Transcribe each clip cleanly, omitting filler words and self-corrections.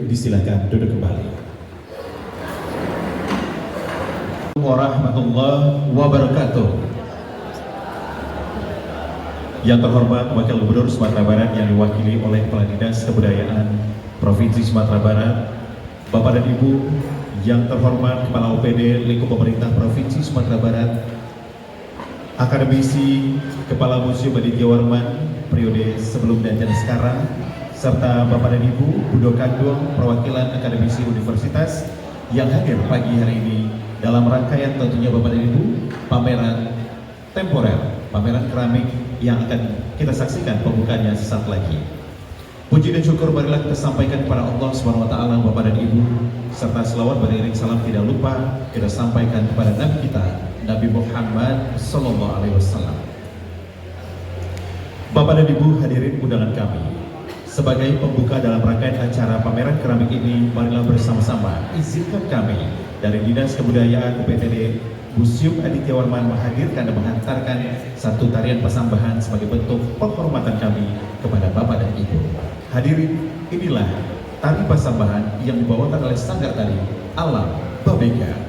disilakan duduk kembali. Warahmatullahi wabarakatuh. Yang terhormat Wakil Gubernur Sumatera Barat yang diwakili oleh Kepala Dinas Kebudayaan Provinsi Sumatera Barat, Bapak dan Ibu yang terhormat Kepala OPD Lingkup Pemerintah Provinsi Sumatera Barat, akademisi, Kepala Museum Aditya Warman periode sebelum dan sekarang, serta Bapak dan Ibu Budo Kagdong perwakilan akademisi universitas yang hadir pagi hari ini dalam rangkaian tentunya Bapak dan Ibu pameran temporer, pameran keramik yang akan kita saksikan pembukaannya sesaat lagi. Puji dan syukur marilah kita sampaikan kepada Allah Subhanahu wa taala, Bapak dan Ibu, serta selawat beriring salam tidak lupa kita sampaikan kepada Nabi kita, Nabi Muhammad sallallahu alaihi wasallam. Bapak dan Ibu hadirin undangan kami, sebagai pembuka dalam rangkaian acara pameran keramik ini, marilah bersama-sama izinkan kami dari Dinas Kebudayaan UPTD Museum Aditya Warman menghadirkan dan menghantarkan satu tarian pasambahan sebagai bentuk penghormatan kami kepada Bapak dan Ibu. Hadirin, inilah tari pasambahan yang dibawakan oleh Sanggar Tari Alam Babeka.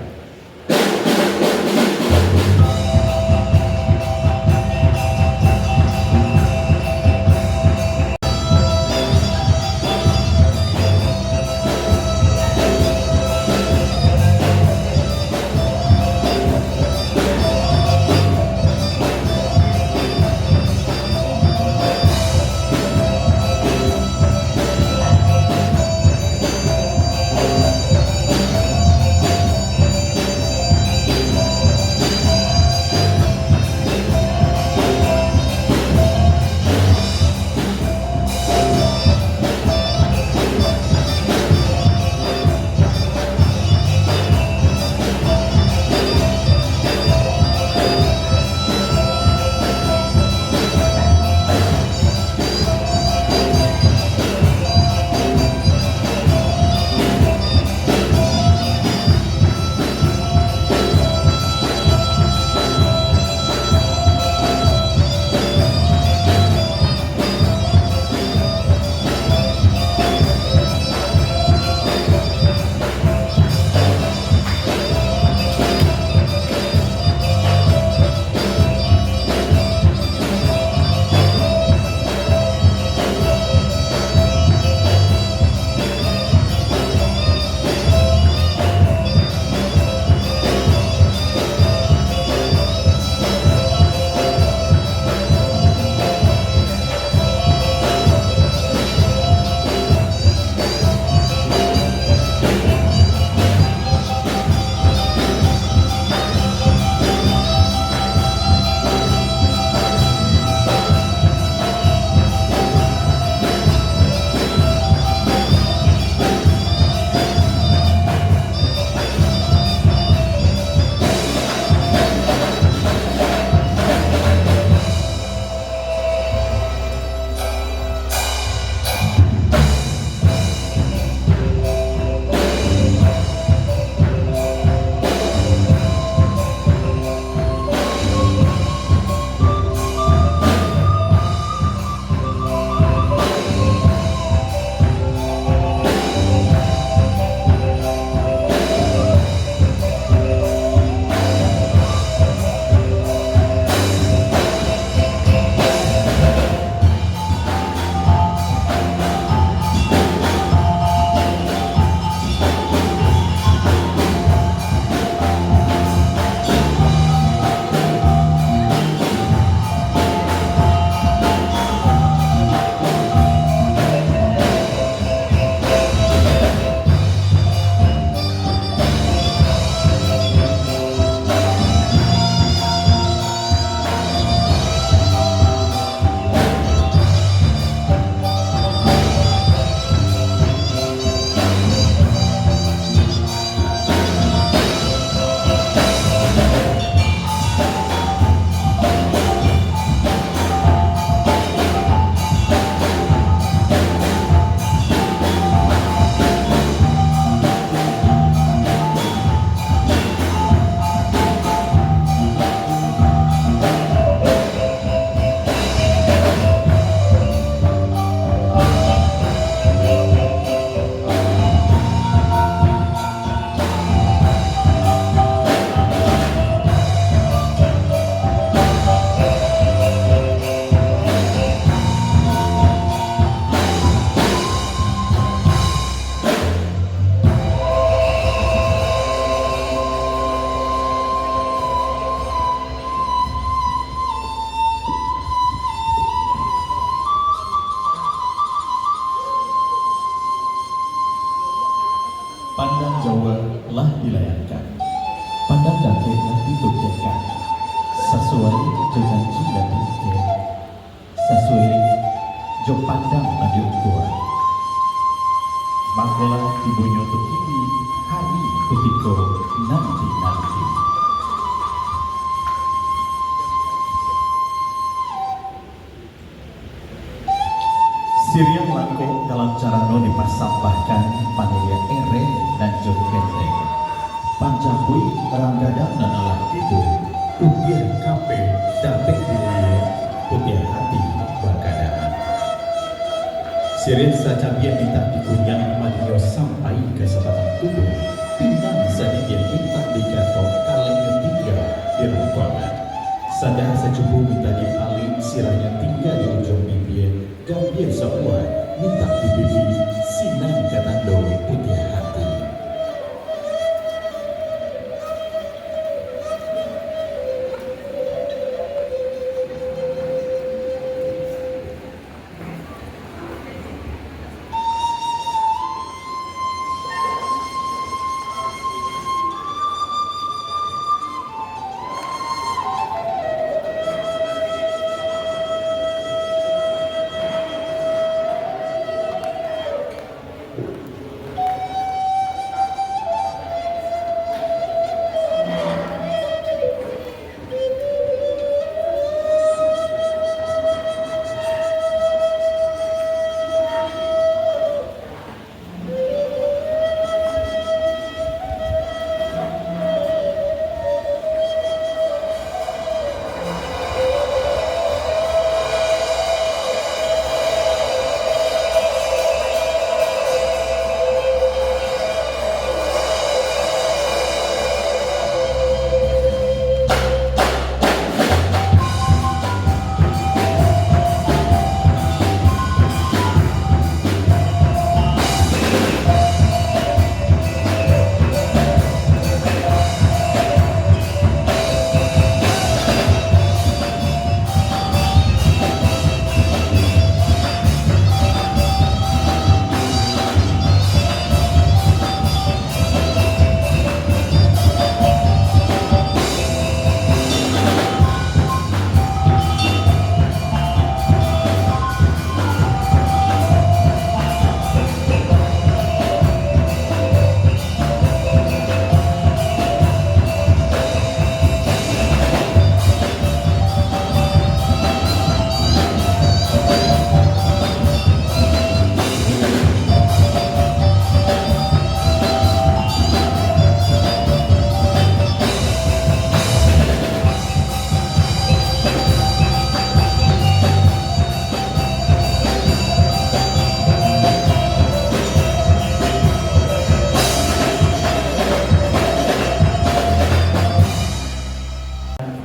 telah dilayangkan. Pandang dan telah dibuktikan sesuai janji dan janji sesuai jo pandang dan diukuran. Manggola dibunyi untuk ini hari ketika nanti. Siriang langko dalam cara no dipasambahkan panitia ere dan jok kendeng. Pancakui ranggadang dan alat itu ukir kape dapat dilihat putih hati berkadaan. Siriang sacabian minta dikunyang madio sampai ke sebatang tubuh. Pinang sedikit minta dikato kalengnya tinggal di rungkongan. Sadar secupu minta dialih sirahnya tinggal di ujung bibir. Gambir semua minta dibibi sinan katando putih hati.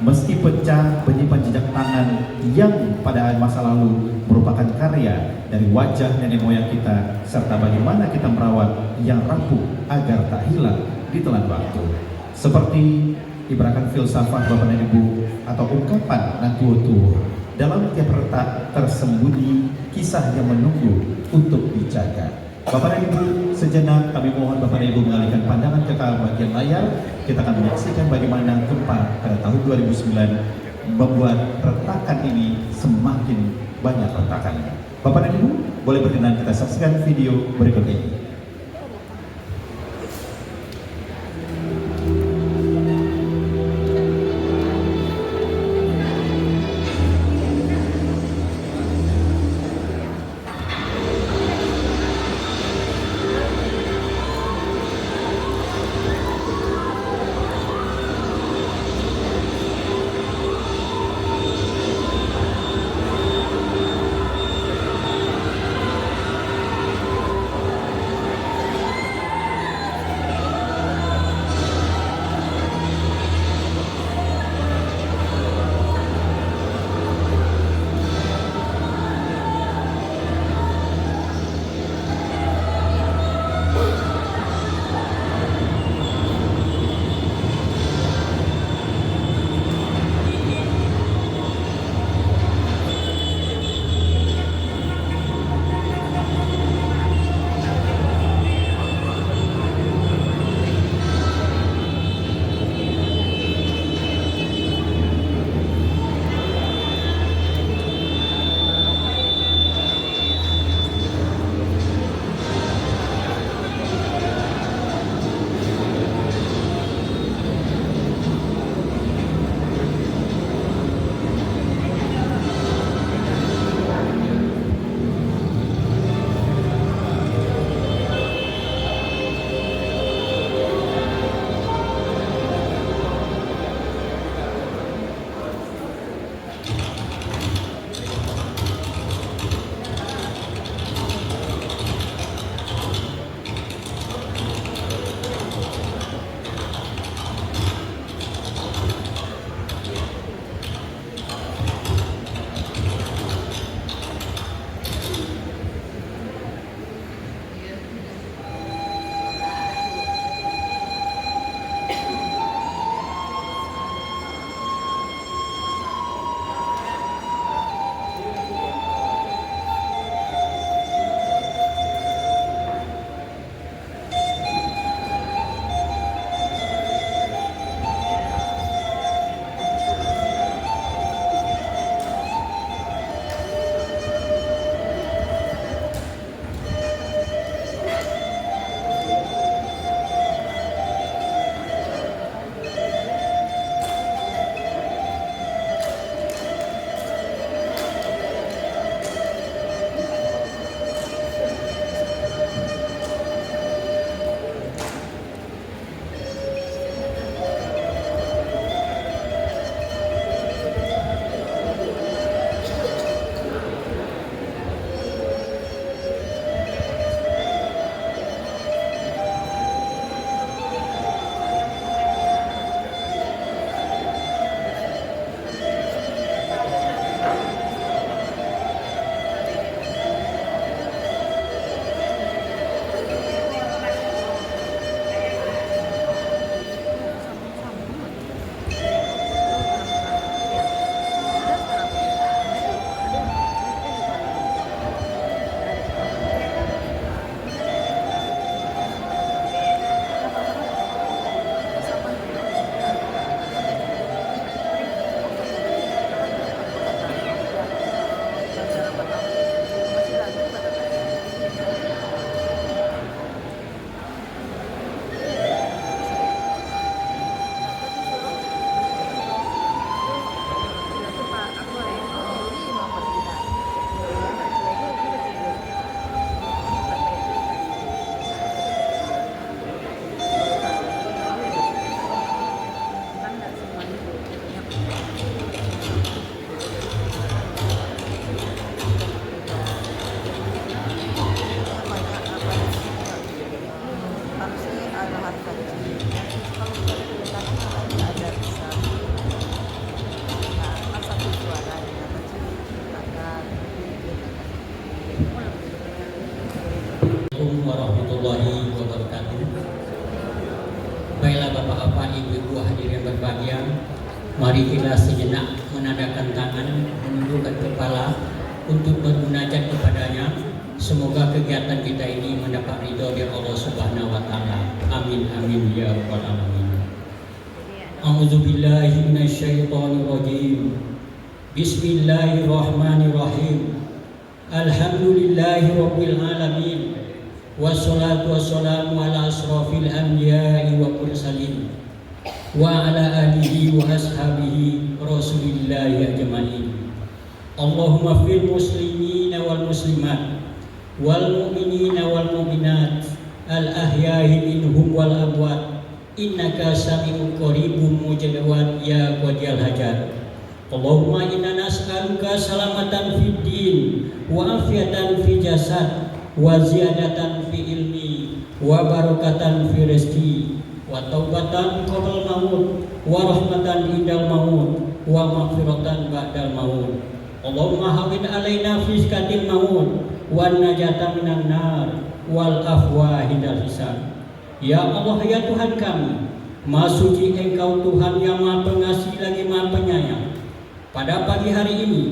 Meski pecah penyimpan jejak tangan yang pada masa lalu merupakan karya dari wajah nenek moyang kita, serta bagaimana kita merawat yang rapuh agar tak hilang di telan waktu. Seperti ibaratkan filsafat Bapak dan Ibu atau ungkapan natuo dalam tiap retak tersembunyi kisah yang menunggu untuk dijaga. Bapak dan Ibu, sejenak kami mohon Bapak dan Ibu mengalihkan pandangan ke bagian layar. Kita akan menyaksikan bagaimana gempa pada tahun 2009 membuat retakan ini semakin banyak retakannya. Bapak dan Ibu, boleh berkenan kita saksikan video berikut ini. Bapak, Ibu-ibu hadirin berbahagia, mari kita sejenak menadahkan tangan, menundukkan kepala untuk bermunajat kepadanya. Semoga kegiatan kita ini mendapat ridho dari Allah Subhanahu wa taala. Amin amin ya rabbal alamin. A'udzubillahi minasyaitonirrajim. Bismillahirrahmanirrahim. Alhamdulillahi rabbil alamin. Wassalatu wassalamu ala asrafil anbiya'i wa mursalin wa ala alihi wa ashabihi rasulillahi ajma'in. Allahumma fil muslimina wal muslimat wal mu'minina wal mu'minat al ahya'i minhum wal amwat innaka sami'un qaribun mujadawat ya qadiyal hajat. Allahumma inna nas'aluka salamatan fid din wa afiatan fi jasad wa ziyadatan fi ilmi wa barakatan fi rizki wa taubatan qabla maut wa rahmatan indal maut wa maghfiratan ba'dal maut. Allahumma hawin alaina fi sikatil maut wa najata minan nar wal afwa hindal hisab. Ya Allah, ya Tuhan kami, Maha Suci Engkau Tuhan yang Maha Pengasih lagi Maha Penyayang. Pada pagi hari ini,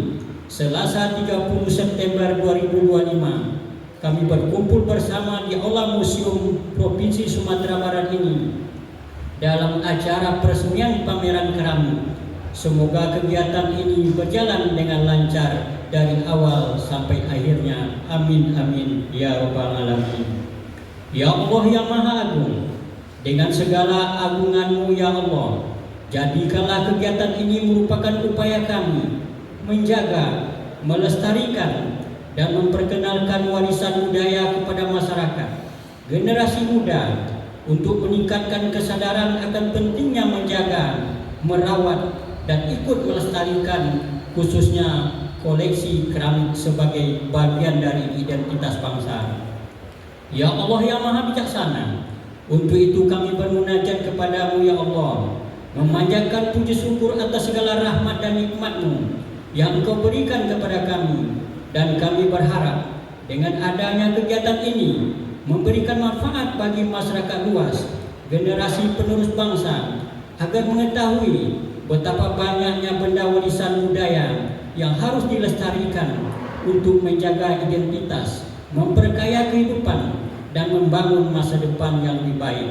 Selasa 30 September 2025, kami berkumpul bersama di Aula Museum Provinsi Sumatera Barat ini dalam acara peresmian pameran keramik. Semoga kegiatan ini berjalan dengan lancar dari awal sampai akhirnya. Amin amin ya rabbal alamin. Ya Allah yang Maha Agung, dengan segala agungan-Mu ya Allah, jadikanlah kegiatan ini merupakan upaya kami menjaga, melestarikan dan memperkenalkan warisan budaya kepada masyarakat, generasi muda, untuk meningkatkan kesadaran akan pentingnya menjaga, merawat, dan ikut melestarikan khususnya koleksi keramik sebagai bagian dari identitas bangsa. Ya Allah yang Maha Bijaksana, untuk itu kami bermunajat kepadamu ya Allah, memanjatkan puji syukur atas segala rahmat dan nikmat-Mu yang Engkau berikan kepada kami. Dan kami berharap dengan adanya kegiatan ini memberikan manfaat bagi masyarakat luas, generasi penerus bangsa, agar mengetahui betapa banyaknya benda warisan budaya yang harus dilestarikan untuk menjaga identitas, memperkaya kehidupan, dan membangun masa depan yang lebih baik.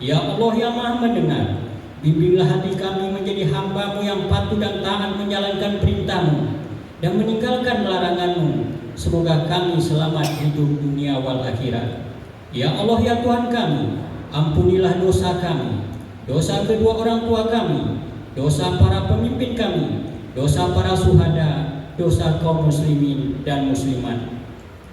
Ya Allah yang Maha Mendengar, bimbinglah hati kami menjadi hamba-Mu yang patuh dan taat menjalankan perintah-Mu dan meninggalkan larangan-Mu. Semoga kami selamat hidup dunia wal akhirat. Ya Allah ya Tuhan kami, ampunilah dosa kami, dosa kedua orang tua kami, dosa para pemimpin kami, dosa para syuhada, dosa kaum muslimin dan muslimat.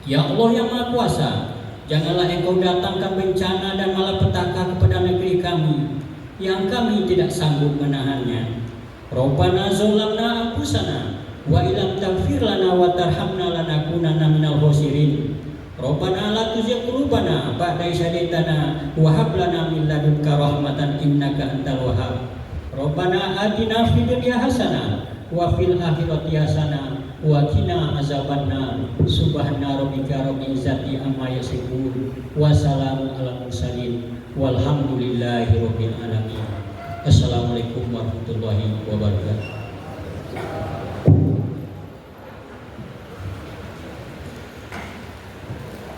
Ya Allah yang Maha Kuasa, janganlah Engkau datangkan bencana dan malapetaka kepada negeri kami yang kami tidak sanggup menahannya. Rabbana zalamna anfusana wa ilam taghfir lana wa tarhamna lanakunanna minal khosirin. Rabbana la tuzigh qulubana ba'da idh hadaitana wa hab lana min ladunka rahmatan innaka antal wahhab. Rabbana atina fid dunya hasanah wa fil akhirati hasanah wa qina azabannar. Subhana rabbika rabbil izzati amma yasifun wa salamun alal mursalin walhamdulillahi rabbil alamin. Assalamualaikum warahmatullahi wabarakatuh.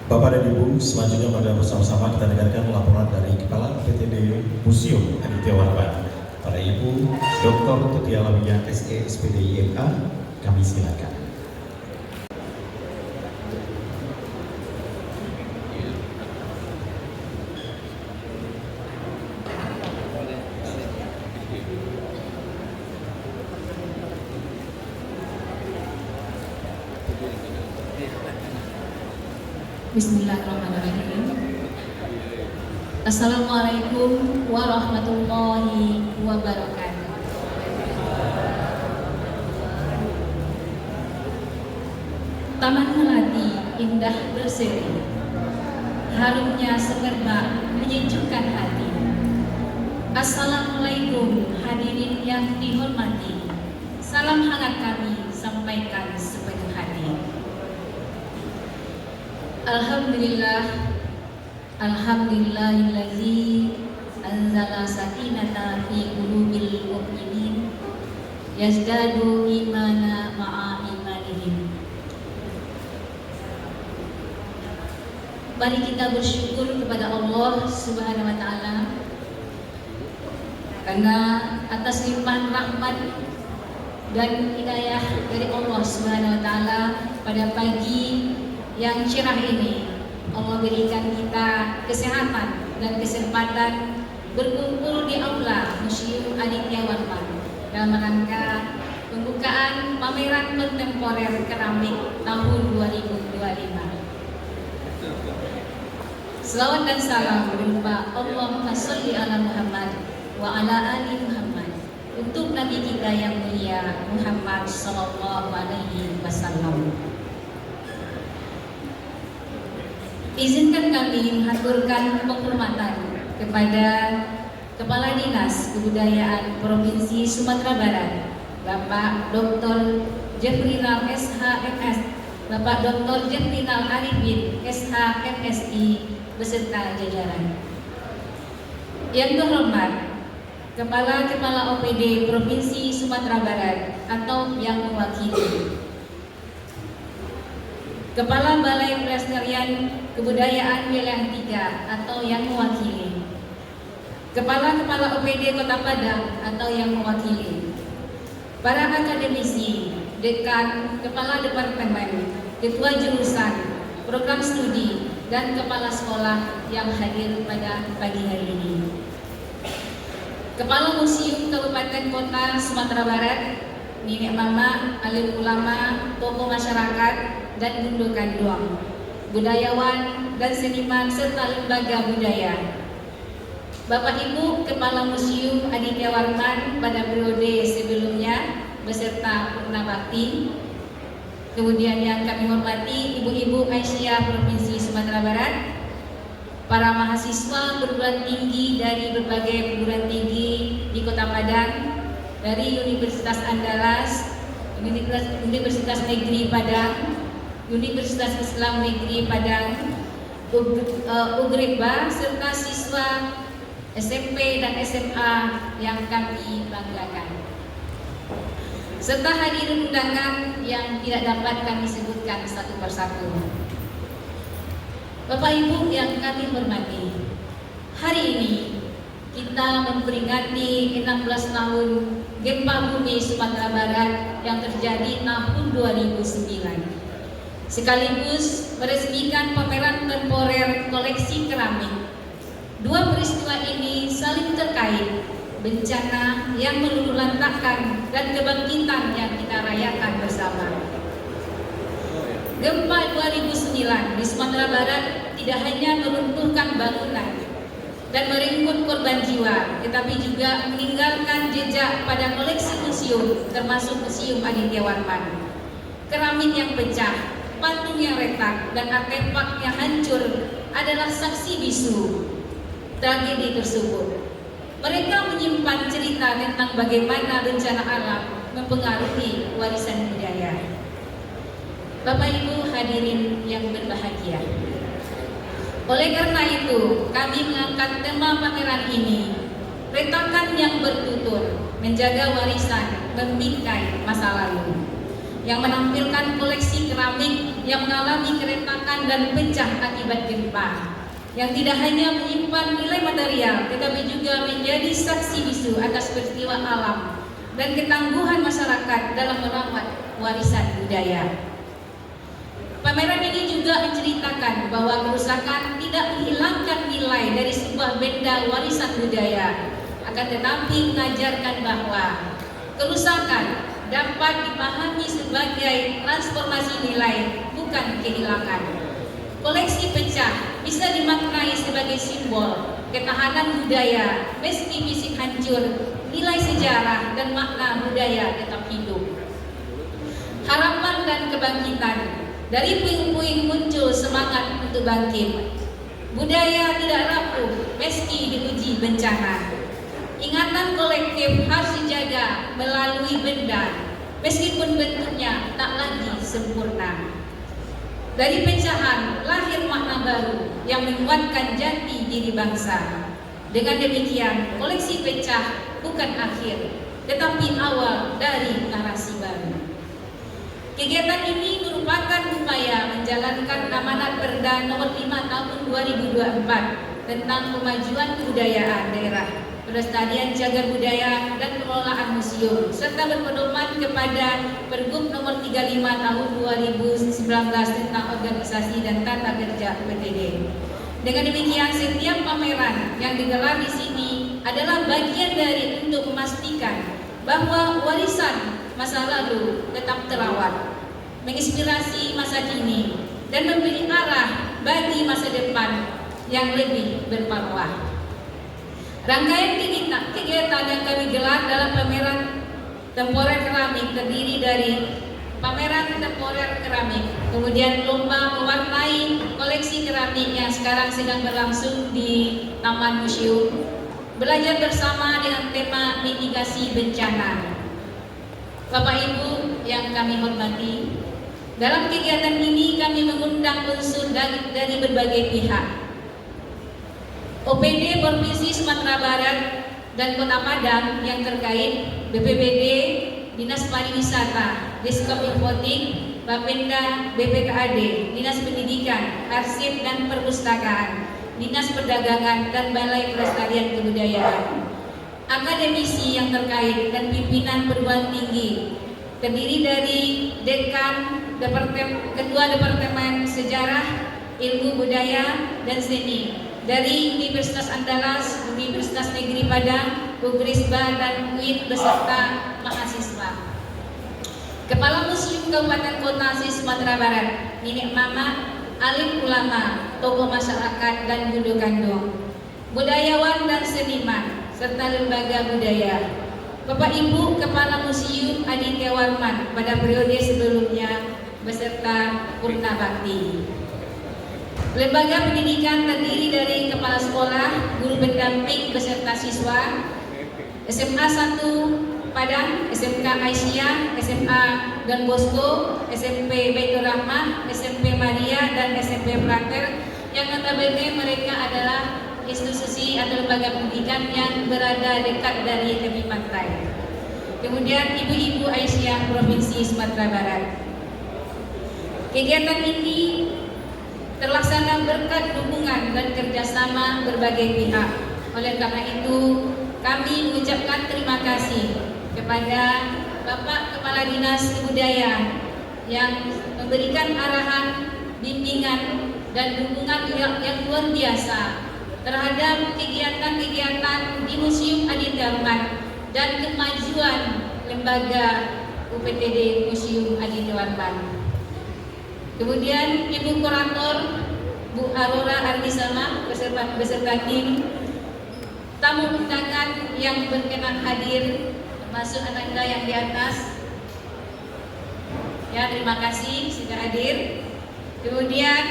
Bapak dan Ibu, selanjutnya pada bersama-sama kita dengarkan laporan dari Kepala PTD Museum Aditya Warman. Para Ibu, Dr. Tutia Lawiyah SE SPD IMA, kami silakan. Bismillahirrahmanirrahim. Assalamualaikum warahmatullahi wabarakatuh. Taman Melati indah berseri, harumnya semerbak menyejukkan hati. Assalamualaikum hadirin yang dihormati. Salam hangat kami sampaikan sepenuh hati. Alhamdulillah, alhamdulillahillazi anzala sakinata fi qulubil mu'minin yazdadu imana ma'a imanihim. Mari kita bersyukur kepada Allah Subhanahu wa taala karena atas limpahan rahmat dan hidayah dari Allah Subhanahu wa taala pada pagi yang cerah ini Allah berikan kita kesehatan dan kesempatan berkumpul di aula Museum Aditya Warman dalam rangka pembukaan pameran kontemporer keramik tahun 2025. Selawat dan salam berupa Allahumma sholli ala Muhammad wa ala ali Muhammad untuk Nabi kita yang mulia Muhammad sallallahu alaihi wasallam. Izinkan kami mengaturkan penghormatan kepada Kepala Dinas Kebudayaan Provinsi Sumatera Barat, Bapak Dr. Jefrinal SHMS, Bapak Dr. Jefrinal Arifin SHMSI beserta jajaran. Yang terhormat Kepala OPD Provinsi Sumatera Barat atau yang mewakili, Kepala Balai Pelestarian Kebudayaan Wilayah 3 atau yang mewakili, Kepala OPD Kota Padang atau yang mewakili, para akademisi, dekan, kepala departemen, ketua jurusan, program studi, dan kepala sekolah yang hadir pada pagi hari ini. Kepala Museum Kabupaten Kota Sumatera Barat, nenek mama, alim ulama, tokoh masyarakat, dan gundukan doang, budayawan dan seniman serta lembaga budaya. Bapak Ibu Kepala Museum Aditya Warman pada periode sebelumnya beserta Purna Bakti. Kemudian yang kami hormati Ibu-Ibu Aisyah Provinsi Sumatera Barat, para mahasiswa perguruan tinggi dari berbagai perguruan tinggi di Kota Padang, dari Universitas Andalas, Universitas Negeri Padang, Universitas Islam Negeri Padang, UGRIPA, serta siswa SMP dan SMA yang kami banggakan, serta hadirin undangan yang tidak dapat kami sebutkan satu persatu. Bapak Ibu yang kami hormati, hari ini kita memperingati 16 tahun gempa bumi Sumatera Barat yang terjadi tahun 2009, sekaligus meresmikan pameran temporer koleksi keramik. Dua peristiwa ini saling terkait, bencana yang meluluhlantakkan dan kebangkitan yang kita rayakan bersama. Gempa 2009 di Sumatera Barat tidak hanya meruntuhkan bangunan dan merenggut korban jiwa, tetapi juga meninggalkan jejak pada koleksi museum, termasuk Museum Aditya Warman. Keramik yang pecah, patung yang retak, dan artefak yang hancur adalah saksi bisu tragedi tersebut. Mereka menyimpan cerita tentang bagaimana bencana alam mempengaruhi warisan budaya. Bapak Ibu hadirin yang berbahagia, oleh karena itu kami mengangkat tema pameran ini, retakan yang bertutur, menjaga warisan, membingkai masa lalu, yang menampilkan koleksi keramik yang mengalami keretakan dan pecah akibat gempa, yang tidak hanya menyimpan nilai material tetapi juga menjadi saksi bisu atas peristiwa alam dan ketangguhan masyarakat dalam merawat warisan budaya. Pameran ini juga menceritakan bahwa kerusakan tidak menghilangkan nilai dari sebuah benda warisan budaya, akan tetapi mengajarkan bahwa kerusakan dapat dipahami sebagai transformasi nilai, bukan kehilangan. Koleksi pecah bisa dimaknai sebagai simbol ketahanan budaya, meski fisik hancur, nilai sejarah dan makna budaya tetap hidup. Harapan dan kebangkitan, dari puing-puing muncul semangat untuk bangkit. Budaya tidak rapuh meski diuji bencana. Ingatan kolektif harus dijaga melalui benda, meskipun bentuknya tak lagi sempurna. Dari pecahan lahir makna baru yang menguatkan jati diri bangsa. Dengan demikian, koleksi pecah bukan akhir, tetapi awal dari narasi baru. Kegiatan ini merupakan upaya menjalankan amanat Perda nomor 5 tahun 2024 tentang kemajuan kebudayaan daerah, pelestarian cagar budaya dan pengelolaan museum, serta berpedoman kepada Pergub nomor 35 tahun 2019 tentang organisasi dan tata kerja PTD. Dengan demikian, setiap pameran yang digelar di sini adalah bagian dari untuk memastikan bahwa warisan masa lalu tetap terawat, menginspirasi masa kini, dan memberi arah bagi masa depan yang lebih bermarwah. Rangkaian kegiatan yang kami gelar dalam pameran temporer keramik terdiri dari pameran temporer keramik, kemudian lomba mewarnai koleksi keramik yang sekarang sedang berlangsung di Taman Museum, belajar bersama dengan tema mitigasi bencana. Bapak Ibu yang kami hormati, dalam kegiatan ini kami mengundang unsur dari berbagai pihak. OPD Provinsi Sumatera Barat dan Kota Padang yang terkait, BPBD, Dinas Pariwisata, Diskop Infotik, Bapenda, BPKAD, Dinas Pendidikan, Arsip dan Perpustakaan, Dinas Perdagangan dan Balai Pelestarian Kebudayaan, akademisi yang terkait dan pimpinan perguruan tinggi, terdiri dari Dekan, Ketua Departemen Sejarah, Ilmu Budaya dan Seni dari Universitas Andalas, Universitas Negeri Padang, Ugrisba dan UIN beserta mahasiswa. Kepala Museum Kabupaten Kota Sumatera Barat, Nenek Mama, alim ulama, tokoh masyarakat dan guru kandung, budayawan dan seniman, serta lembaga budaya. Bapak Ibu Kepala Museum Aditya Warman pada periode sebelumnya beserta Purna Bakti. Lembaga pendidikan terdiri dari kepala sekolah, guru pendamping beserta siswa, SMA 1 Padang, SMK Aisyah, SMA Don Bosco, SMP Baitur Rahmah, SMP Maria dan SMP Prater yang notabene mereka adalah institusi atau lembaga pendidikan yang berada dekat dari tepi pantai. Kemudian Ibu-Ibu Aisyah Provinsi Sumatera Barat. Kegiatan ini terlaksana berkat dukungan dan kerjasama berbagai pihak. Oleh karena itu, kami mengucapkan terima kasih kepada Bapak Kepala Dinas Kebudayaan yang memberikan arahan, bimbingan, dan dukungan yang luar biasa terhadap kegiatan-kegiatan di Museum Aditya Warman dan kemajuan lembaga UPTD Museum Aditya Warman. Kemudian Ibu Kurator Bu Aurora Ardisama beserta tim, tamu undangan yang berkenan hadir, termasuk Ananda yang di atas. Ya, terima kasih sudah hadir. Kemudian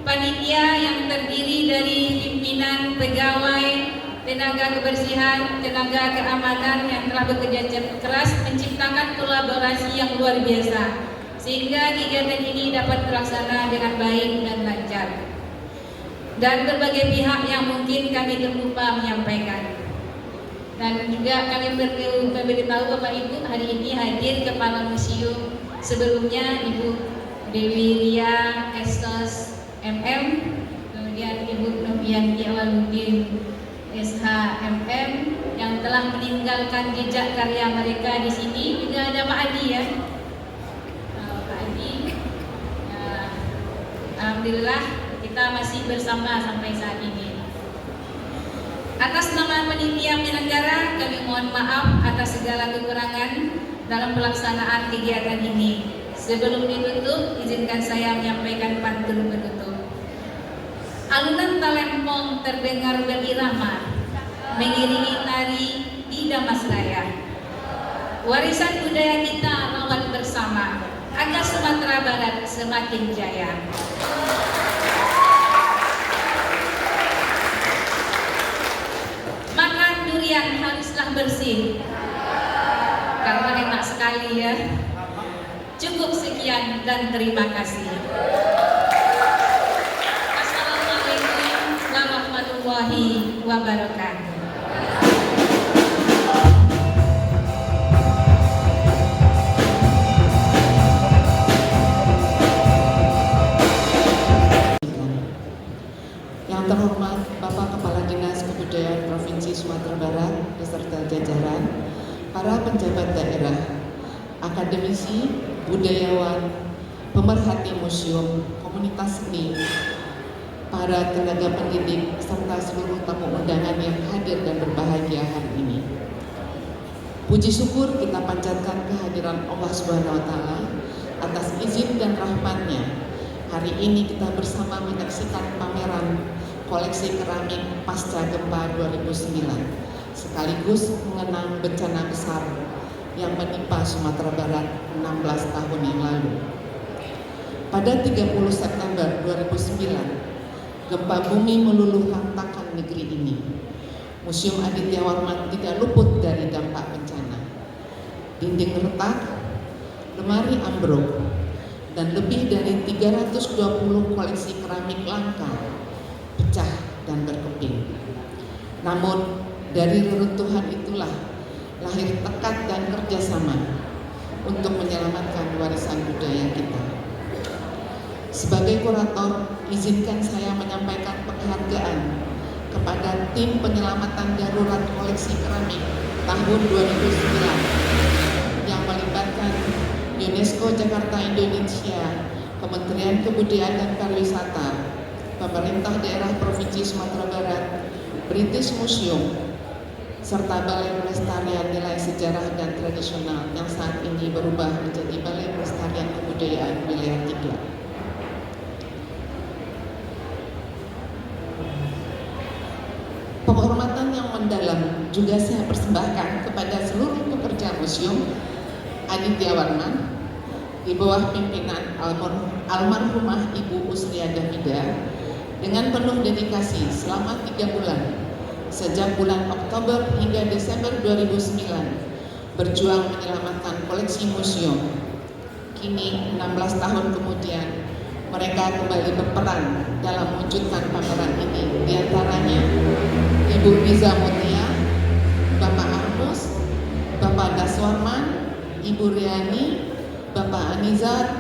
panitia yang terdiri dari pimpinan, pegawai, tenaga kebersihan, tenaga keamanan yang telah bekerja keras menciptakan kolaborasi yang luar biasa sehingga kegiatan ini dapat terlaksana dengan baik dan lancar. Dan berbagai pihak yang mungkin kami terlupa menyampaikan. Dan juga kami beritahu Bapak Ibu hari ini hadir Kepala Museum sebelumnya Ibu Dewi Ria Estos MM, kemudian Ibu Novianti Awaludin SHMM yang telah meninggalkan jejak karya mereka di sini. Juga ada Pak Adi ya. Alhamdulillah kita masih bersama sampai saat ini. Atas nama panitia penyelenggara kami mohon maaf atas segala kekurangan dalam pelaksanaan kegiatan ini. Sebelum ditutup, izinkan saya menyampaikan pantun penutup. Alunan talempong terdengar berirama mengiringi tari di Damas Raya. Warisan budaya kita rawat bersama agar Sumatera Barat semakin jaya. Makan durian haruslah bersih, karena enak sekali ya. Cukup sekian dan terima kasih. Assalamualaikum warahmatullahi wabarakatuh. Yang terhormat Bapak Kepala Dinas Kebudayaan Provinsi Sumatera Barat beserta jajaran, para penjabat daerah, akademisi, budayawan, pemerhati museum, komunitas seni, para tenaga pendidik, serta seluruh tamu undangan yang hadir dan berbahagia hari ini. Puji syukur kita panjatkan kehadiran Allah Subhanahu wa Ta'ala atas izin dan rahmat-Nya. Hari ini kita bersama menyaksikan pameran koleksi keramik pasca gempa 2009, sekaligus mengenang bencana besar yang menimpa Sumatera Barat 16 tahun yang lalu. Pada 30 September 2009, gempa bumi meluluh lantakkan negeri ini. Museum Aditya Warman tidak luput dari dampak bencana. Dinding retak, lemari ambruk, dan lebih dari 320 koleksi keramik langka pecah dan berkeping. Namun dari reruntuhan itulah lahir tekad dan kerjasama untuk menyelamatkan warisan budaya kita. Sebagai kurator, izinkan saya menyampaikan penghargaan kepada tim penyelamatan darurat koleksi keramik tahun 2009 yang melibatkan UNESCO Jakarta Indonesia, Kementerian Kebudayaan dan Pariwisata, Pemerintah Daerah Provinsi Sumatera Barat, British Museum, serta Balai Pelestarian Nilai Sejarah dan Tradisional yang saat ini berubah menjadi Balai Pelestarian Kebudayaan Wilayah 3. Penghormatan yang mendalam juga saya persembahkan kepada seluruh pekerja Museum Aditya Warman di bawah pimpinan almarhumah Ibu Usria Davida dengan penuh dedikasi selama 3 bulan sejak bulan Oktober hingga Desember 2009 berjuang menyelamatkan koleksi museum. Kini 16 tahun kemudian mereka kembali berperan dalam mewujudkan pameran ini, diantaranya Ibu Riza Mutia, Bapak Armus, Bapak Daswarman, Ibu Riani, Bapak Anizar,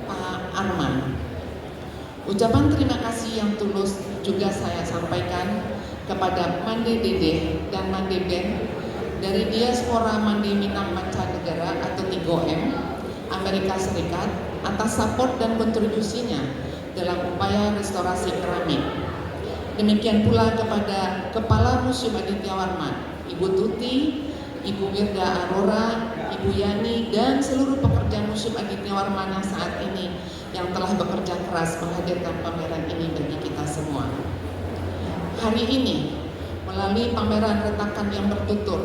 Pak Arman. Ucapan terima kasih yang tulus juga saya sampaikan kepada Mande Dede dan Mande Ben dari Diaspora Mande Minang Mancanegara atau 3M, Amerika Serikat atas support dan kontribusinya dalam upaya restorasi keramik. Demikian pula kepada Kepala Museum Aditya Warman, Ibu Tuti, Ibu Wirda Arora, Ibu Yani, dan seluruh pekerja Museum Aditya Warman yang saat ini yang telah bekerja keras menghadirkan pameran ini bagi kita semua. Hari ini, melalui pameran retakan yang bertutur,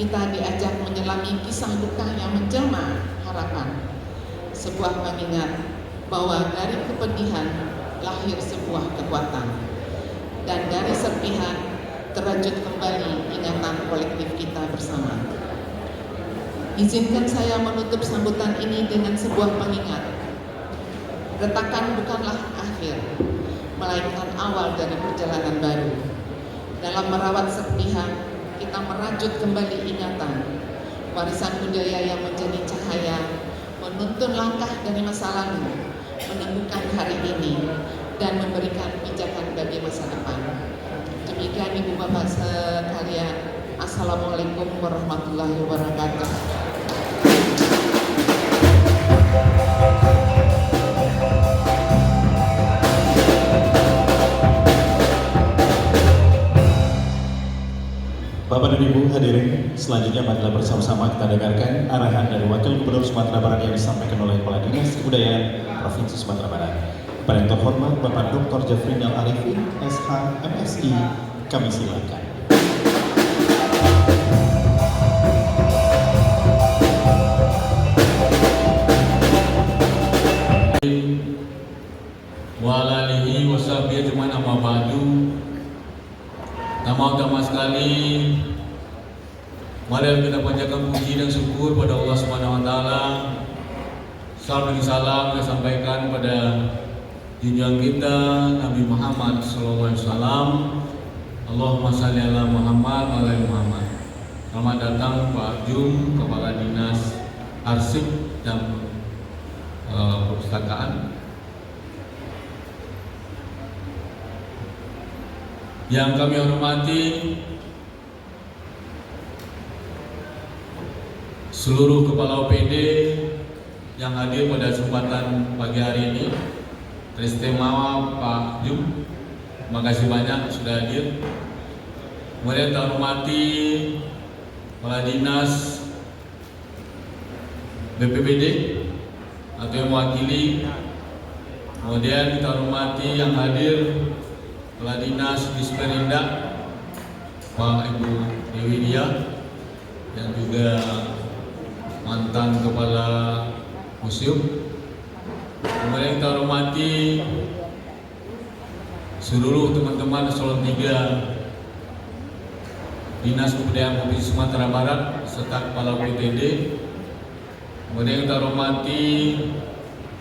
kita diajak menyelami kisah duka yang menjelma harapan. Sebuah pengingat bahwa dari kepedihan lahir sebuah kekuatan, dan dari serpihan terwujud kembali ingatan kolektif kita bersama. Izinkan saya menutup sambutan ini dengan sebuah pengingat. Retakan bukanlah akhir, melainkan awal dari perjalanan baru. Dalam merawat serpihan, kita merajut kembali ingatan, warisan budaya yang menjadi cahaya, menuntun langkah dari masa lalu, menemukan hari ini, dan memberikan pijakan bagi masa depan. Demikian Ibu Bapak sekalian, Assalamualaikum warahmatullahi wabarakatuh. Bapak dan Ibu hadirin, selanjutnya marilah bersama-sama kita dengarkan arahan dari Wakil Gubernur Sumatera Barat yang disampaikan oleh Kepala Dinas Kebudayaan Provinsi Sumatera Barat. Kepada yang terhormat Bapak Dr. Jafrinal Arifin, SH, MSI, kami silakan. Walalihi washabihi ajmain amma ba'du. Nama utama sekali, mari kita panjatkan puji dan syukur pada Allah Subhanahu wa taala. Salam dan salam kita sampaikan pada junjungan kita Nabi Muhammad sallallahu alaihi wasallam. Allahumma shalli ala Muhammad wa ala Muhammad. Selamat datang Pak Jum, Kepala Dinas Arsip dan Perpustakaan. Yang kami hormati seluruh kepala OPD yang hadir pada kesempatan pagi hari ini, teristimewa Pak Jum, terima kasih banyak sudah hadir. Kemudian kita hormati Kepala Dinas BPBD atau yang mewakili. Kemudian kita hormati yang hadir Kepala Dinas Disperinda Pak Ibu Dewi Dia, yang juga mantan Kepala Museum. Kemudian kita hormati seluruh teman-teman eselon 3 Dinas Kebudayaan Provinsi Sumatera Barat serta Kepala PTD. Kemudian kita hormati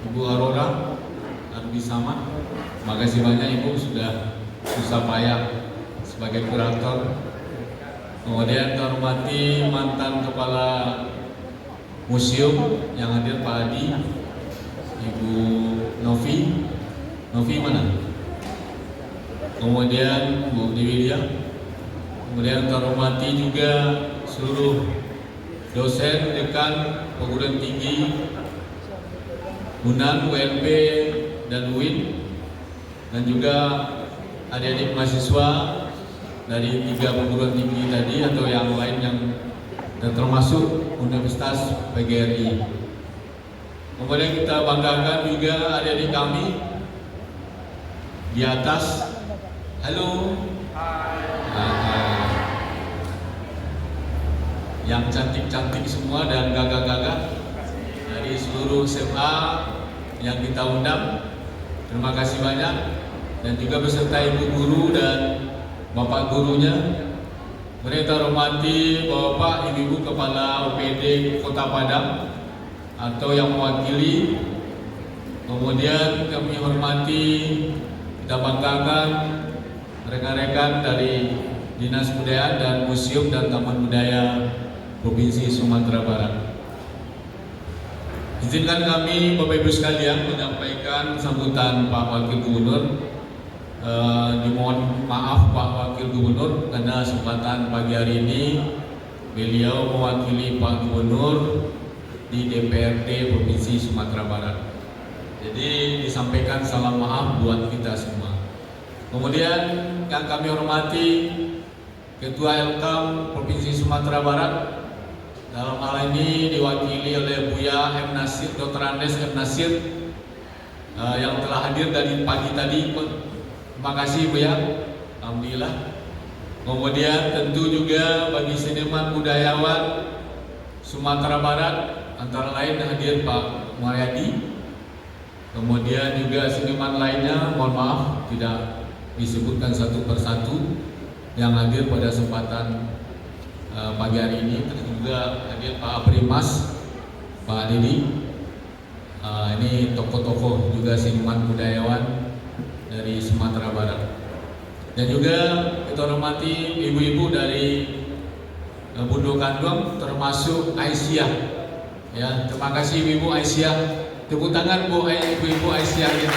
Ibu Aurora Arbisama. Terima kasih banyak Ibu sudah susah payah sebagai kurator. Kemudian kita hormati mantan Kepala Museum yang hadir Pak Adi, Ibu Novi mana? Kemudian Bu Dewi Dia. Kemudian kita hormati juga seluruh dosen, dekan, perguruan tinggi, UNAN, UNP, dan UIN, dan juga adik-adik mahasiswa dari 3 perguruan tinggi tadi atau yang lain yang termasuk Universitas PGRI. Kemudian kita banggakan juga adik-adik kami di atas. Halo. Yang cantik-cantik semua dan gagah-gagah dari seluruh SMA yang kita undang. Terima kasih banyak, dan juga beserta ibu guru dan bapak gurunya. Mereka hormati bapak ibu kepala OPD Kota Padang atau yang mewakili. Kemudian kami hormati, kita banggakan rekan-rekan dari Dinas Kebudayaan dan Museum dan Taman Budaya Provinsi Sumatera Barat. Izinkan kami Bapak Ibu sekalian menyampaikan sambutan Pak Wakil Gubernur. Dimohon maaf Pak Wakil Gubernur karena kesempatan pagi hari ini beliau mewakili Pak Gubernur di DPRD Provinsi Sumatera Barat. Jadi disampaikan salam maaf buat kita semua. Kemudian yang kami hormati Ketua Elkam Provinsi Sumatera Barat, dalam hal ini diwakili oleh Buya M. Nasir, Dr. Andes M. Nasir, yang telah hadir dari pagi tadi. Terima kasih Buya, alhamdulillah. Kemudian tentu juga bagi seniman budayawan Sumatera Barat, antara lain hadir Pak Muaryadi. Kemudian juga seniman lainnya, mohon maaf tidak disebutkan satu persatu, yang hadir pada kesempatan pagi hari ini. Terus juga hadir Pak Aprimas, Pak Didi. Ini tokoh-tokoh juga seniman budayawan dari Sumatera Barat. Dan juga kita hormati ibu-ibu dari Bundo Kandung, termasuk Aisyah. Ya, terima kasih Ibu Aisyah. Tepuk tangan Bu ibu-ibu Aisyah ini.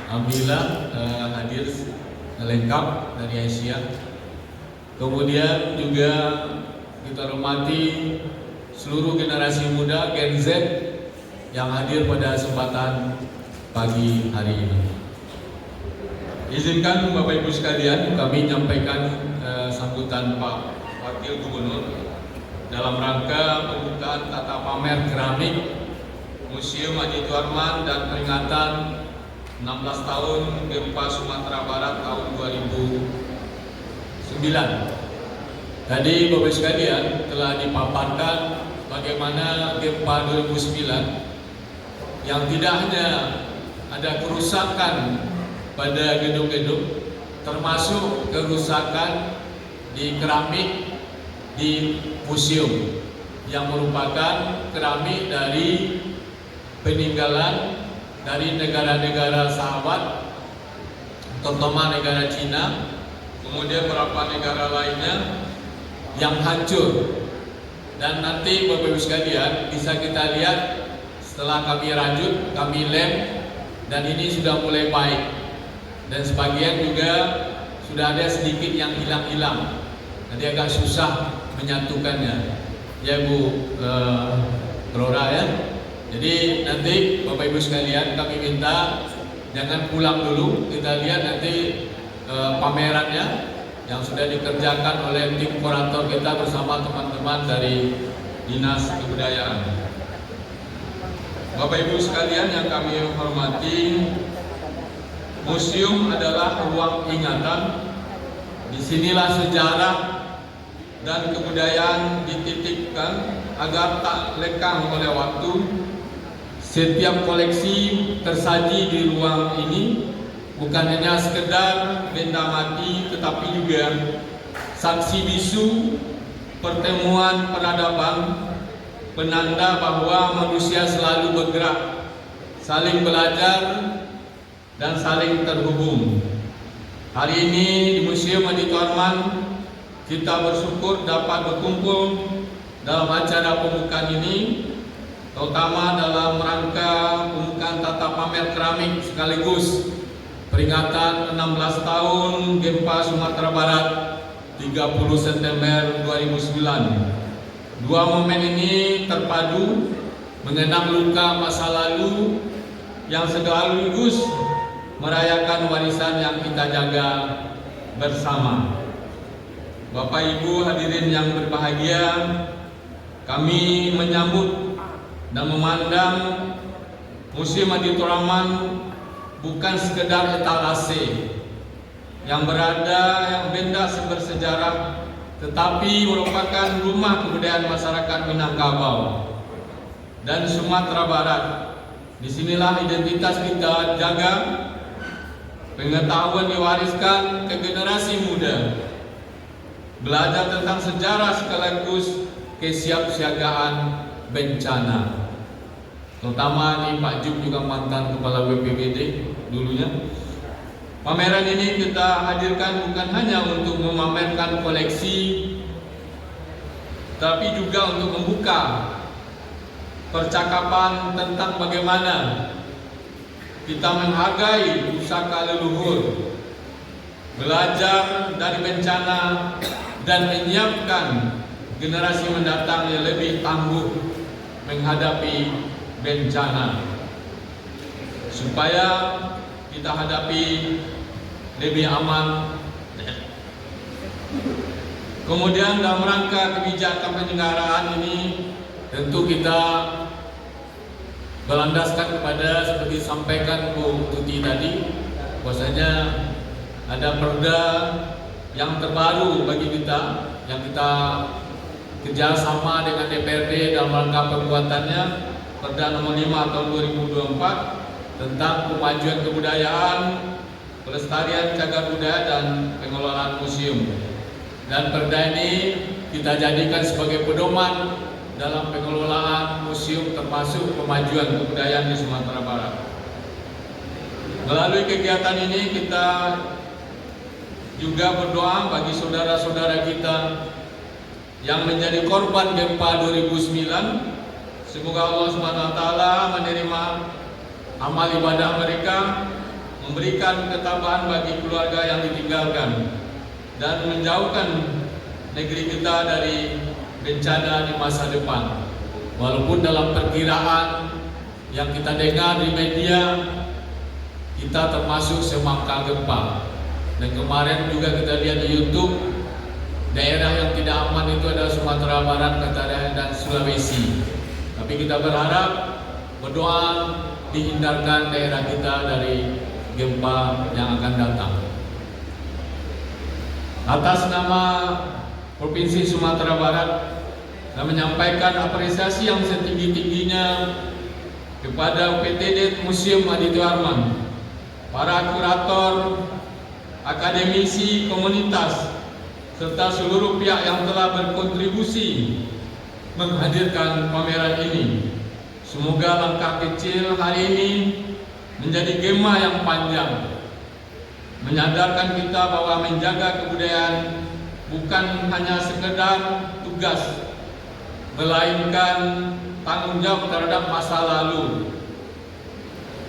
Alhamdulillah hadir lengkap dari Aisyah. Kemudian juga kita hormati seluruh generasi muda Gen Z yang hadir pada kesempatan pagi hari ini. Izinkan Bapak Ibu sekalian kami menyampaikan sambutan Pak Wakil Gubernur dalam rangka pembukaan tata pamer keramik Museum Haji Tuarman dan peringatan 16 tahun Gempa Sumatera Barat tahun 2009. Tadi Bapak sekalian telah dipaparkan bagaimana gempa 2009 yang tidak hanya ada kerusakan pada gedung-gedung, termasuk kerusakan di keramik di museum yang merupakan keramik dari peninggalan dari negara-negara sahabat, terutama negara Cina, kemudian beberapa negara lainnya yang hancur. Dan nanti Bapak Ibu sekalian bisa kita lihat setelah kami rajut, kami lem, dan ini sudah mulai baik. Dan sebagian juga sudah ada sedikit yang hilang-hilang. Nanti agak susah menyatukannya. Ya Bu Rora ya. Jadi nanti Bapak Ibu sekalian kami minta jangan pulang dulu. Kita lihat nanti pamerannya yang sudah dikerjakan oleh tim kurator kita bersama teman-teman dari Dinas Kebudayaan. Bapak Ibu sekalian yang kami hormati, museum adalah ruang ingatan. Disinilah sejarah dan kebudayaan dititipkan agar tak lekang oleh waktu. Setiap koleksi tersaji di ruang ini bukan hanya sekedar benda mati, tetapi juga saksi bisu pertemuan peradaban, penanda bahwa manusia selalu bergerak, saling belajar, dan saling terhubung. Hari ini di Museum Aditya Warman kita bersyukur dapat berkumpul dalam acara pembukaan ini, terutama dalam rangka pembukaan tata pamer keramik sekaligus peringatan 16 tahun Gempa Sumatera Barat 30 September 2009. Dua momen ini terpadu mengenang luka masa lalu yang sekaligus merayakan warisan yang kita jaga bersama. Bapak Ibu hadirin yang berbahagia, kami menyambut dan memandang Museum Aditya Warman bukan sekedar etalase yang benda bersejarah, tetapi merupakan rumah kebudayaan masyarakat Minangkabau dan Sumatera Barat. Disinilah identitas kita jaga, pengetahuan diwariskan ke generasi muda, belajar tentang sejarah sekaligus kesiapsiagaan bencana. Terutama nih Pak Juk juga mantan kepala BPBD dulunya. Pameran ini kita hadirkan bukan hanya untuk memamerkan koleksi, tapi juga untuk membuka percakapan tentang bagaimana kita menghargai pusaka leluhur, belajar dari bencana, dan menyiapkan generasi mendatang yang lebih tangguh menghadapi bencana, supaya kita hadapi lebih aman. Kemudian dalam rangka kebijakan penyelenggaraan ini tentu kita berlandaskan kepada seperti sampaikan Bu Tuti tadi, bahwasanya ada perda yang terbaru bagi kita yang kita kerjasama dengan DPRD dalam rangka pembuatannya, Perda Nomor 5 Tahun 2024 tentang kemajuan kebudayaan, pelestarian cagar budaya dan pengelolaan museum. Dan perda ini kita jadikan sebagai pedoman dalam pengelolaan museum termasuk kemajuan kebudayaan di Sumatera Barat. Melalui kegiatan ini kita juga berdoa bagi saudara-saudara kita yang menjadi korban gempa 2009. Semoga Allah SWT menerima amal ibadah mereka, memberikan ketabahan bagi keluarga yang ditinggalkan, dan menjauhkan negeri kita dari bencana di masa depan. Walaupun dalam perkiraan yang kita dengar di media, kita termasuk semangka gempa. Dan kemarin juga kita lihat di YouTube, daerah yang tidak aman itu adalah Sumatera Barat, Kataria, dan Sulawesi. Tapi kita berharap, berdoa dihindarkan daerah kita dari gempa yang akan datang. Atas nama Provinsi Sumatera Barat, saya menyampaikan apresiasi yang setinggi-tingginya kepada UPTD Museum Aditya Warman, para kurator, akademisi, komunitas, serta seluruh pihak yang telah berkontribusi menghadirkan pameran ini. Semoga langkah kecil hari ini menjadi gema yang panjang, menyadarkan kita bahwa menjaga kebudayaan bukan hanya sekedar tugas, melainkan tanggung jawab terhadap masa lalu,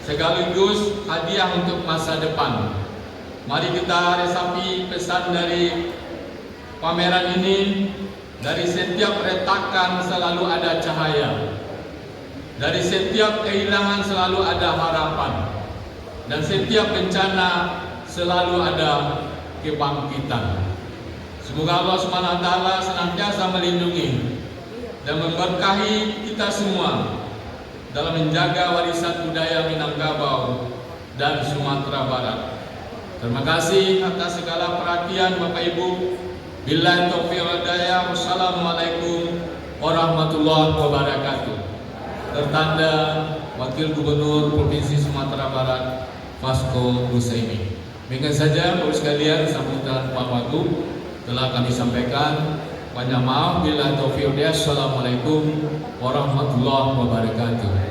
sekaligus hadiah untuk masa depan. Mari kita resapi pesan dari pameran ini. Dari setiap retakan selalu ada cahaya, dari setiap kehilangan selalu ada harapan, dan setiap bencana selalu ada kebangkitan. Semoga Allah SWT senantiasa melindungi dan memberkahi kita semua dalam menjaga warisan budaya Minangkabau dan Sumatera Barat. Terima kasih atas segala perhatian Bapak Ibu. Billahi taufiq wal hidayah. Wassalamualaikum warahmatullahi wabarakatuh. Tertanda Wakil Gubernur Provinsi Sumatera Barat Vasco Hussaini. Demikian saja Bapak sekalian sambutan Pak Wagub telah kami sampaikan. Banyak maaf. Billahi taufiq wal hidayah. Assalamualaikum warahmatullahi wabarakatuh.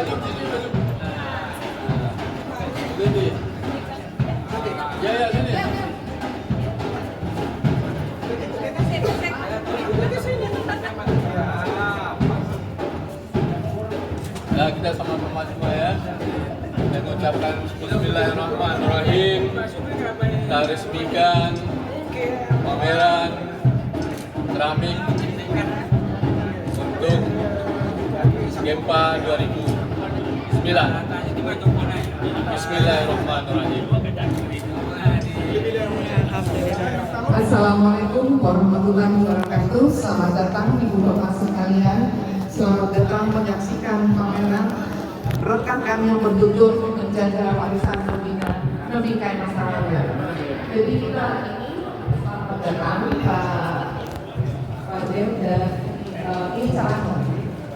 maju sini maju. Sini. Ya sini. Nah, kita sama-sama semua ya. Kita mengucapkan Bismillahirrahmanirrahim. Kita resmikan pameran keramik untuk Gempa 2009. Bismillahirrahmanirrahim. Assalamualaikum warahmatullahi wabarakatuh. Selamat datang Ibu Bapak sekalian. Selamat datang menyaksikan pameran rekan kami yang berjudul Menjaga Warisan Nabi Kain Masyarakat. Jadi kita selamat datang Pak Jem dan ini Calano.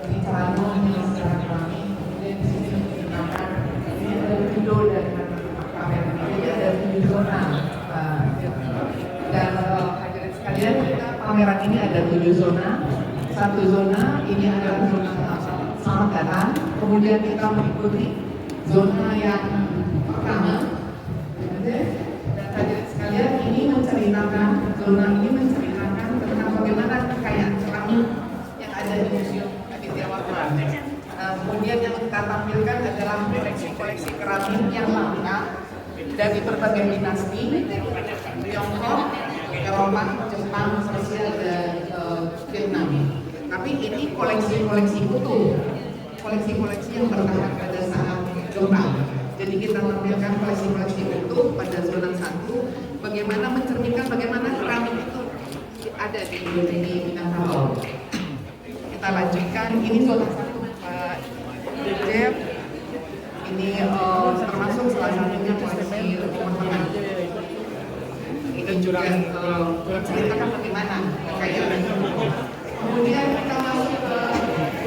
Ini Calano ini secara kami. Kemudian di sini digunakan ini ada video dari pameran. Jadi ada video zona. Dan hadirin sekalian, pameran ini ada 7 zona. Satu zona ini adalah zona selamat datang. Kemudian kita mengikuti zona yang pertama. Dan hadirin sekalian, ini menceritakan zona ini menceritakan tentang bagaimana kekayaan keramik yang ada di Museum Aditya Warman. Kemudian yang kita tampilkan adalah koleksi-koleksi keramik yang langka dari berbagai dinasti, Tiongkok, Eropa, Jepang, Rusia, dan Vietnam. Tapi ini koleksi-koleksi utuh, koleksi-koleksi yang bertahan pada saat gempa. Jadi kita tampilkan koleksi-koleksi utuh pada zona 1, bagaimana mencerminkan bagaimana keramik itu ada di Minangkabau. Kita lanjutkan, ini zona 1 Pak Jeff. Ini termasuk salah satunya koleksi Timur Tengah. Ini juga menceritakan bagaimana kekayaan. Kemudian kita masuk ke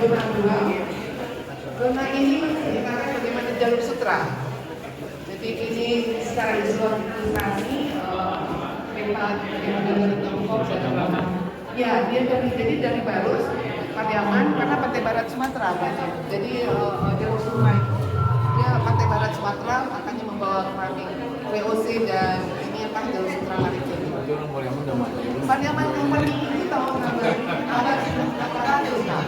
zona 2. Zona ini menceritakan bagaimana jalur sutra. Jadi ini secara ilustrasi peta dari Tiongkok dan Eropa. Ya, dia dari Barus, Pariaman, karena pantai barat Sumatera, Pak. Jadi jalur sutra itu. Dia pantai barat Sumatera, makanya membawa keramik VOC dan ini apa jalur sutra lari. Pariaman yang paling tinggi tahun ada 800 lah.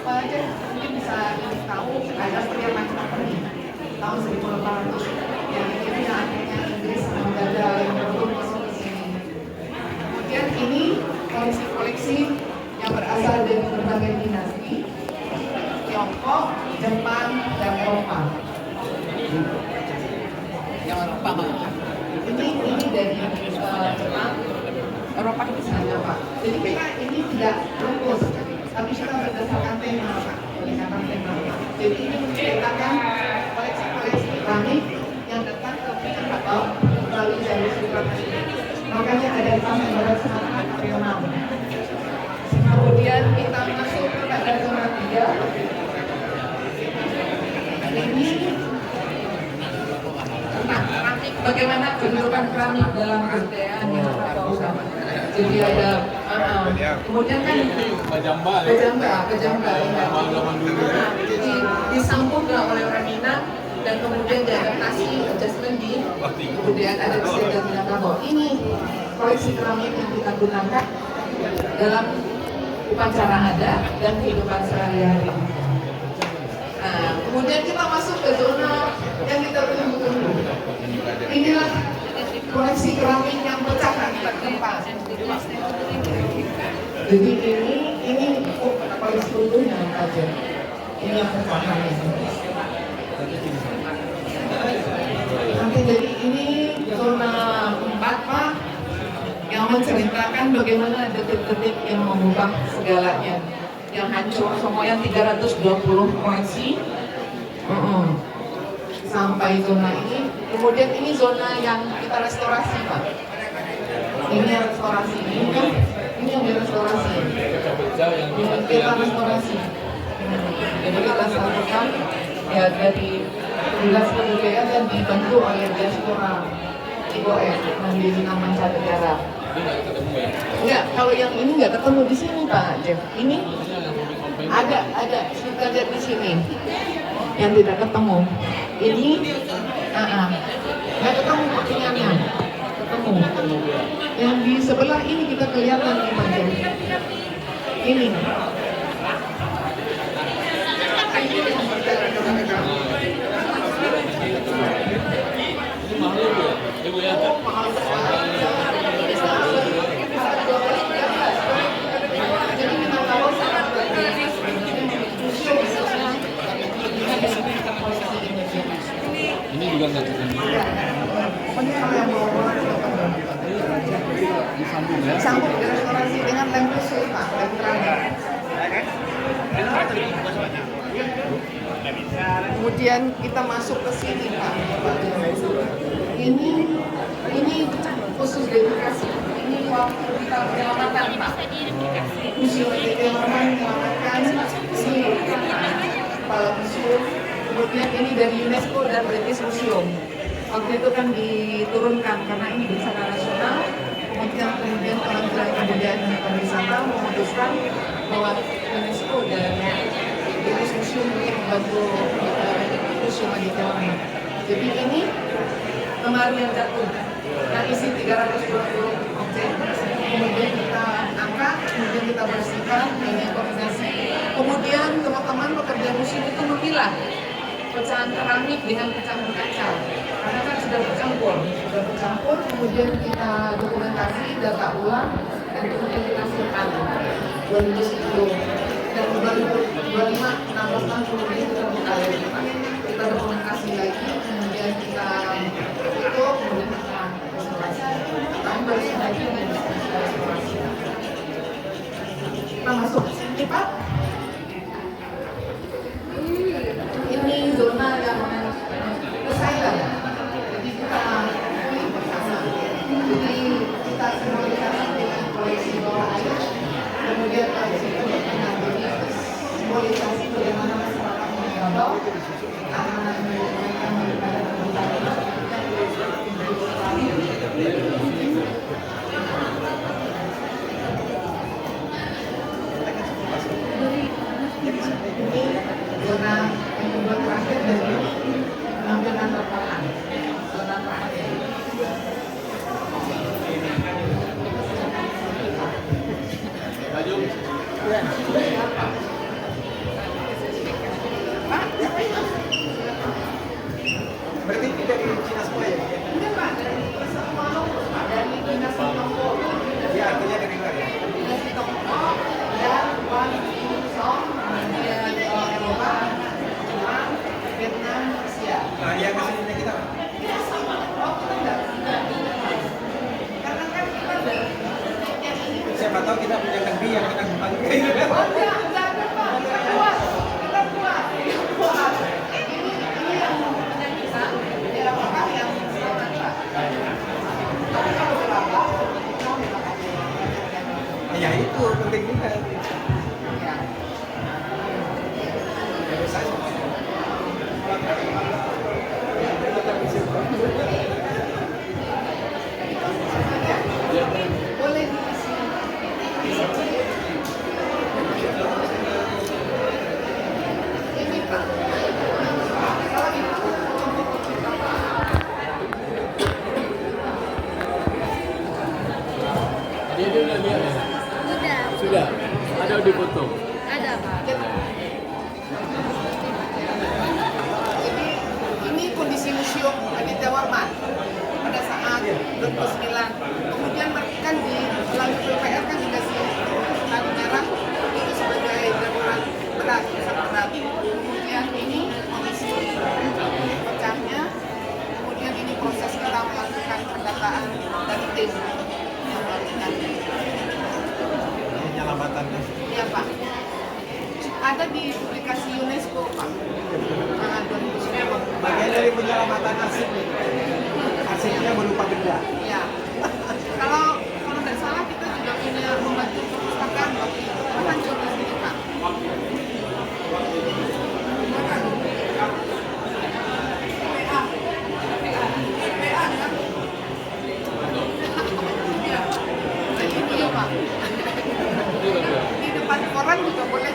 Apa aja mungkin bisa tahu ada Pariaman Company tahun 1800 yang akhirnya Inggris menggada yang masuk ke sini. Kemudian ini koleksi-koleksi yang berasal dari berbagai dinasti Tiongkok, Jepang, dan Eropa. Yang Eropa ini dari Jepang, Eropa itu saja Pak. Jadi kita ini tidak fokus, tapi kita berdasarkan tema Pak, berdasarkan tema. Jadi ini menceritakan koleksi-koleksi keramik yang datang ke Minangkabau melalui jalur sutra. Makanya ada pantai barat Sumatera Vietnam. Kemudian kita masuk pada zona 3. Ini tentang keramik, bagaimana kehidupan keramik dalam kebudayaan Minangkabau. Jadi ada kemudian kan kejamba. Jadi disambung oleh orang Minang dan kemudian diadaptasi adjustment di kemudian ada di Sdn Minangkabau. Ini koleksi keramik yang kita gunakan dalam upacara adat dan kehidupan sehari-hari. Nah, kemudian kita masuk ke zona yang kita tunggu-tunggu. Inilah koleksi keramik yang pecah akibat gempa. Jadi ini koleksi utuhnya aja. Ini yang pecahnya. Oke, jadi ini zona 4 Pak, yang menceritakan bagaimana detik-detik yang mengubah segalanya, yang hancur semua, yang 320 koleksi sampai zona ini. Kemudian ini zona yang kita restorasi Pak. Ini yang restorasi, ini yang direstorasi. Kita restorasi. Jadi kita satukan ya dari dinas kebudayaan dan dibantu oleh diaspora IOM Mandiri Mancanegara. Enggak, kalau yang ini nggak ketemu di sini Pak Jeff. Ini ada kita lihat di sini. yang tidak ketemu. Ini nggak ketemu pakaiannya, ketemu. Yang di sebelah ini kita kelihatan nih Pak Jo. Ini. Ini juga nggak ketemu. Sambung restorasi dengan lem khusus Pak, lem terakhir. Kemudian kita masuk ke sini Pak. Ini khusus dedikasi. Ini waktu kita penyelamatan Pak. Museum Dewan menyelamatkan si kepala museum. Kemudian ini dari UNESCO dan British Museum. Waktu itu kan diturunkan karena ini bencana nasional. Kemudian Kementerian Kebudayaan dan Pariwisata memutuskan bahwa UNESCO dan British Museum untuk membantu Museum Aditya Warman. Jadi ini lemari yang jatuh yang isi 320 objek. Kemudian kita angkat, kemudian kita bersihkan, ini koordinasi. Kemudian teman-teman pekerja museum itu memilah pecahan keramik dengan pecahan kaca karena kan sudah bercampur, kemudian kita dokumentasi, data ulang, dan kemudian kita simpan 2010 dan 2025, 16 tahun kemudian kita buka lagi, kita dokumentasi lagi, kemudian kita tutup, kemudian kita restorasi. Kami baru lagi dengan restorasi. Kita masuk ke sini Pak. Ini zona yang silent. Jadi kita pilih bersama. Jadi kita simbolisasi dengan koleksi bawah air. Kemudian pada situ kita mengambil simbolisasi bagaimana masyarakat menggabau keamanan mereka daripada kebutuhan. Ini zona yang kedua terakhir dari penampilan terpahan. Zona terakhir. Berarti tidak di Cina semua ya? Enggak Pak, dari Maluku Pak, dari Dinas Tiongkok. Ya, artinya dari luar ya? Dinas Tiongkok dan Song, kemudian Eropa, Jepang, Vietnam, Asia. Nah, yang kesininya kita? Kita sama, kita enggak. Karena kan kita dari yang ini. Siapa tahu kita punya kendi yang kita kembali. Enggak ada Pak, kita kuat. Ini yang punya kita, Eropa yang selamat Pak. Tapi kalau berapa, kita Ya itu penting juga. ya. Boleh diisi. Ini Pak. Kalau itu Dia udah lihat ya? Sudah. Ada di foto. Ada Pak. Jadi ini kondisi museum Aditya Warman pada saat 29. Kemudian kan di melalui PPR kan dikasih kartu merah itu sebagai darurat berat, sangat berat. Kemudian ini kondisi pecahnya. Kemudian ini proses kita melakukan pendataan dari tim yang melakukan. Penyelamatannya. Iya Pak. Ada di publikasi UNESCO Pak. 2010. Bagian dari penyelamatan arsip nih. Arsipnya berupa benda. Ya. Kalau nggak salah kita juga punya membantu perpustakaan waktu itu. Hancur di sini Pak. Ini ya Pak. Di depan koran juga boleh